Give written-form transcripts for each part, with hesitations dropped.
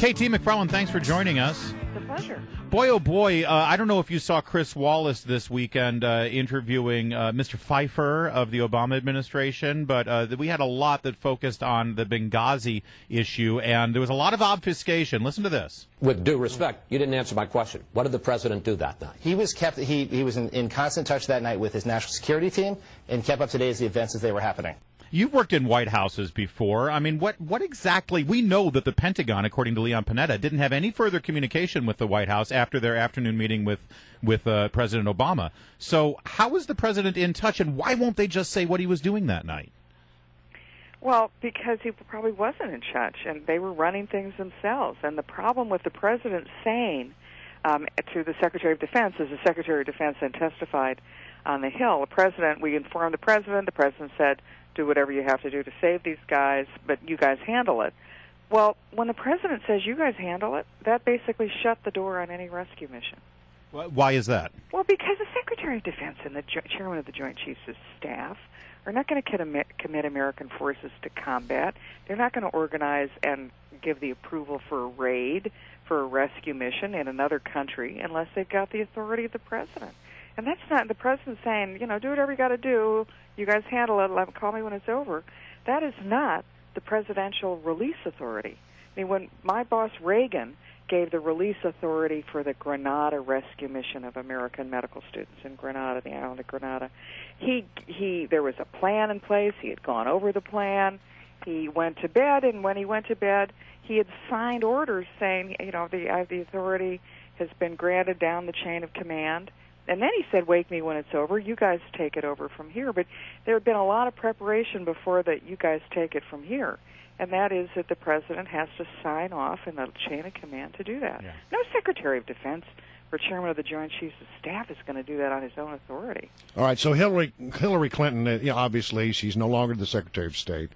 KT McFarland, thanks for joining us. It's a pleasure. Boy, oh boy, I don't know if you saw Chris Wallace this weekend interviewing Mr. Pfeiffer of the Obama administration, but we had a lot that focused on the Benghazi issue, and there was a lot of obfuscation. Listen to this. With due respect, you didn't answer my question. What did the president do that night? He was in constant touch that night with his national security team and kept up to date with the events as they were happening. You've worked in White Houses before. I mean, what exactly? We know that the Pentagon, according to Leon Panetta, didn't have any further communication with the White House after their afternoon meeting with President Obama. So how is the president in touch, and why won't they just say what he was doing that night? Well, because he probably wasn't in touch, and they were running things themselves. And the problem with the president saying to the Secretary of Defense, as the Secretary of Defense then testified on the Hill, we informed the president said, do whatever you have to do to save these guys, but you guys handle it. Well, when the president says you guys handle it, that basically shut the door on any rescue mission. Why is that? Well, because the Secretary of Defense and the Chairman of the Joint Chiefs of Staff are not going to commit American forces to combat. They're not going to organize and give the approval for a raid, for a rescue mission in another country unless they've got the authority of the president. And that's not the president saying, do whatever you got to do. You guys handle it. Call me when it's over. That is not the presidential release authority. I mean, when my boss Reagan gave the release authority for the Grenada rescue mission of American medical students in Grenada, the island of Grenada, there was a plan in place. He had gone over the plan. He went to bed, and when he went to bed, he had signed orders saying, the authority has been granted down the chain of command. And then he said, wake me when it's over. You guys take it over from here. But there had been a lot of preparation before that you guys take it from here. And that is that the president has to sign off in the chain of command to do that. Yeah. No Secretary of Defense or Chairman of the Joint Chiefs of Staff is going to do that on his own authority. All right, so Hillary Clinton, obviously she's no longer the Secretary of State.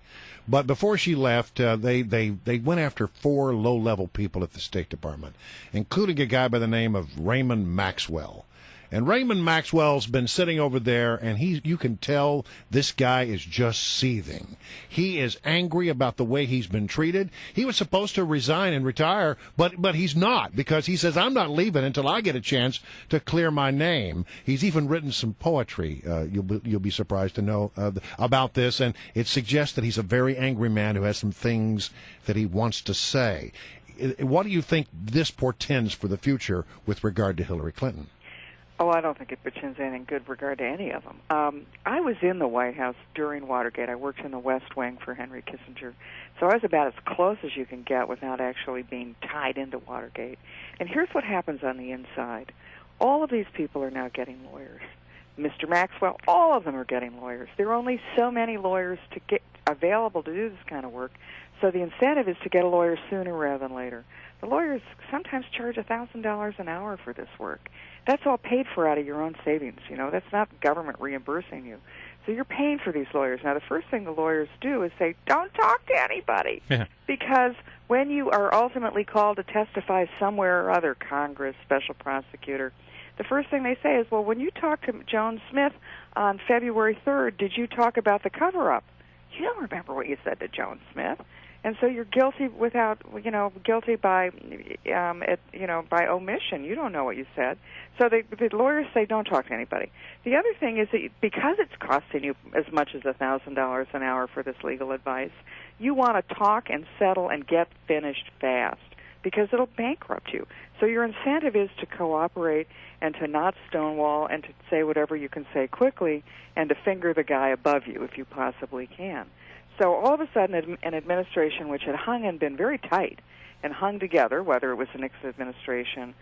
But before she left, they went after 4 low-level people at the State Department, including a guy by the name of Raymond Maxwell. And Raymond Maxwell's been sitting over there, and you can tell this guy is just seething. He is angry about the way he's been treated. He was supposed to resign and retire, but he's not, because he says, I'm not leaving until I get a chance to clear my name. He's even written some poetry, you'll be surprised to know, about this, and it suggests that he's a very angry man who has some things that he wants to say. What do you think this portends for the future with regard to Hillary Clinton? Oh, I don't think it portends anything good regard to any of them. I was in the White House during Watergate. I worked in the West Wing for Henry Kissinger. So I was about as close as you can get without actually being tied into Watergate. And here's what happens on the inside. All of these people are now getting lawyers. Mr. Maxwell, all of them are getting lawyers. There are only so many lawyers to get available to do this kind of work. So the incentive is to get a lawyer sooner rather than later. The lawyers sometimes charge $1,000 an hour for this work. That's all paid for out of your own savings. That's not government reimbursing you. So you're paying for these lawyers. Now, the first thing the lawyers do is say, don't talk to anybody. Yeah. Because when you are ultimately called to testify somewhere or other, Congress, special prosecutor, the first thing they say is, well, when you talked to Joan Smith on February 3rd, did you talk about the cover-up? You don't remember what you said to Joan Smith. And so you're guilty guilty by, by omission. You don't know what you said. So the lawyers say don't talk to anybody. The other thing is that because it's costing you as much as $1,000 an hour for this legal advice, you want to talk and settle and get finished fast because it'll bankrupt you. So your incentive is to cooperate and to not stonewall and to say whatever you can say quickly and to finger the guy above you if you possibly can. So all of a sudden, an administration which had hung and been very tight and hung together, whether it was the Nixon administration,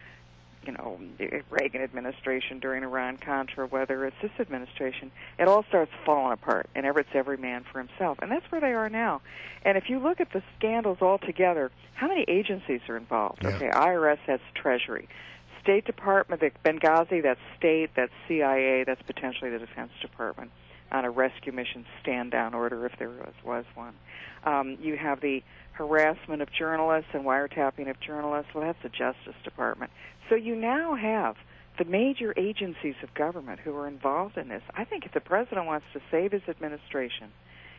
the Reagan administration during Iran-Contra, whether it's this administration, it all starts falling apart, and it's every man for himself. And that's where they are now. And if you look at the scandals all together, how many agencies are involved? Yeah. Okay, IRS has Treasury. State Department, Benghazi, that's state, that's CIA, that's potentially the Defense Department on a rescue mission stand-down order if there was one. You have the harassment of journalists and wiretapping of journalists. Well, that's the Justice Department. So you now have the major agencies of government who are involved in this. I think if the president wants to save his administration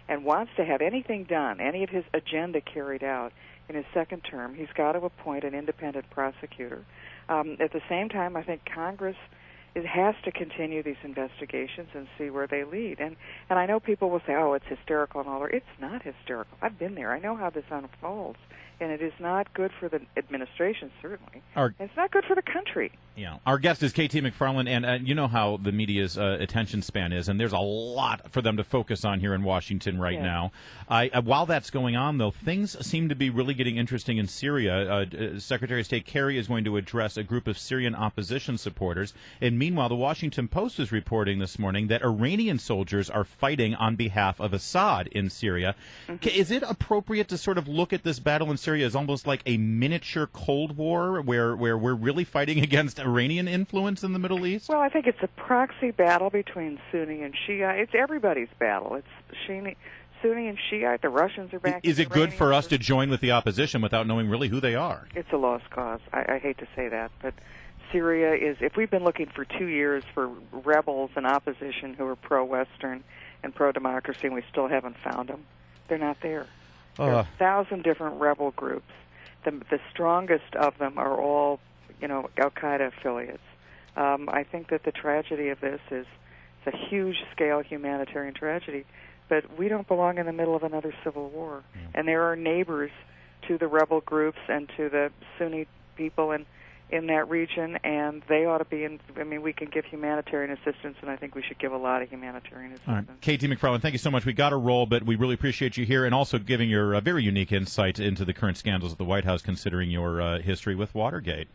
and wants to have anything done, any of his agenda carried out, in his second term. He's got to appoint an independent prosecutor. At the same time, I think Congress has to continue these investigations and see where they lead. And I know people will say, oh, it's hysterical and all that. It's not hysterical. I've been there. I know how this unfolds. And it is not good for the administration, certainly. It's not good for the country. Yeah. Our guest is KT McFarland, and you know how the media's attention span is, and there's a lot for them to focus on here in Washington right now. While that's going on, though, things seem to be really getting interesting in Syria. Secretary of State Kerry is going to address a group of Syrian opposition supporters, and meanwhile, the Washington Post is reporting this morning that Iranian soldiers are fighting on behalf of Assad in Syria. Is it appropriate to sort of look at this battle in Syria as almost like a miniature Cold War where we're really fighting against Iranian influence in the Middle East? Well, I think it's a proxy battle between Sunni and Shiite. It's everybody's battle. It's Sunni and Shiite. The Russians are back. Is it good for us to join with the opposition without knowing really who they are? It's a lost cause. I hate to say that, but Syria is, if we've been looking for 2 years for rebels and opposition who are pro-Western and pro-democracy, and we still haven't found them, they're not there. There are 1,000 different rebel groups. The strongest of them are all, Al-Qaeda affiliates. I think that the tragedy of this is it's a huge-scale humanitarian tragedy, but we don't belong in the middle of another civil war. And there are neighbors to the rebel groups and to the Sunni people in that region, and they ought to be in. I mean, we can give humanitarian assistance, and I think we should give a lot of humanitarian assistance. All right. KT McFarland, thank you so much. We got to roll, but we really appreciate you here and also giving your very unique insight into the current scandals at the White House, considering your history with Watergate.